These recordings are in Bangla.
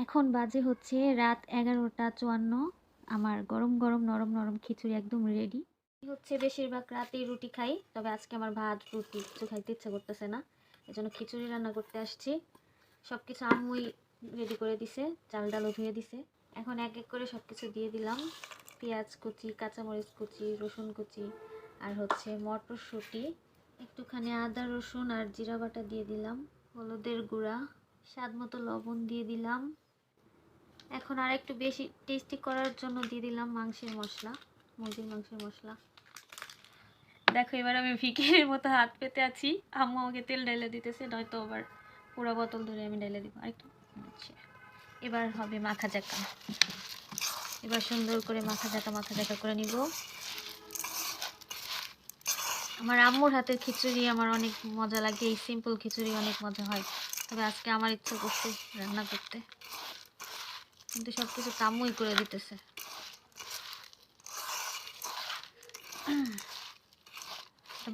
এখন বাজে হচ্ছে রাত 11টা 54। আমার গরম গরম নরম নরম খিচুড়ি একদম রেডি। হচ্ছে বেশিরভাগ রাতেই রুটি খাই, তবে আজকে আমার ভাত রুটি কিছু খাইতে ইচ্ছা করতেছে না, এজন্য খিচুড়ি রান্না করতে আসছি। সব কিছু আম্মুই রেডি করে দিছে, চাল ডালও ধুয়ে দিছে। এখন এক এক করে সব কিছু দিয়ে দিলাম। পেঁয়াজ কুচি, কাঁচামরিচ কুচি, রসুন কুচি, আর হচ্ছে মটরশুঁটি, একটুখানি আদা রসুন আর জিরা বাটা দিয়ে দিলাম, হলুদের গুঁড়া, স্বাদ মতো লবণ দিয়ে দিলাম। এখন আর একটু বেশি টেস্টি করার জন্য দিয়ে দিলাম মাংসের মশলা, মুরগির মাংসের মশলা। দেখো এবার আমি ভিকিরির মতো হাত পেতে আছি, আম্মু আমাকে তেল ঢেলে দিতেছে, নয়তো আবার পুরো বোতল ধরে আমি ঢেলে দিব আরেকটু। আচ্ছা, এবার হবে মাখা জাকা। এবার সুন্দর করে মাখা জাকা করে নিব। আমার আম্মুর হাতের খিচুড়ি আমার অনেক মজা লাগে, এই সিম্পল খিচুড়ি অনেক মজা হয়, তবে আজকে আমার ইচ্ছা করছে রান্না করতে, কিন্তু সব কিছু আম্মুই করে দিতেছে।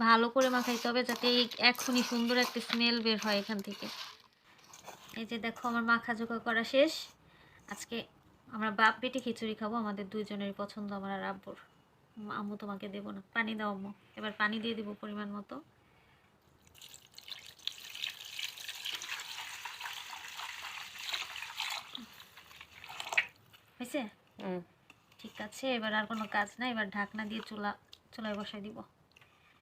ভালো করে মাখাইতে হবে যাতে এখনই সুন্দর একটা স্মেল বের হয় এখান থেকে। এই যে দেখো আমার মাখা জোকা করা শেষ। আজকে আমরা বাপ বেটি খিচুড়ি খাবো, আমাদের দুইজনের পছন্দ, আমার আর আব্বুর। আম্মু তোমাকে দেবো না, পানি দাও আম্মু। এবার পানি দিয়ে দিব পরিমাণ মতো। হয়েছে? ঠিক আছে, এবার আর কোনো কাজ নাই, এবার ঢাকনা দিয়ে চুলায় বসাই দিব।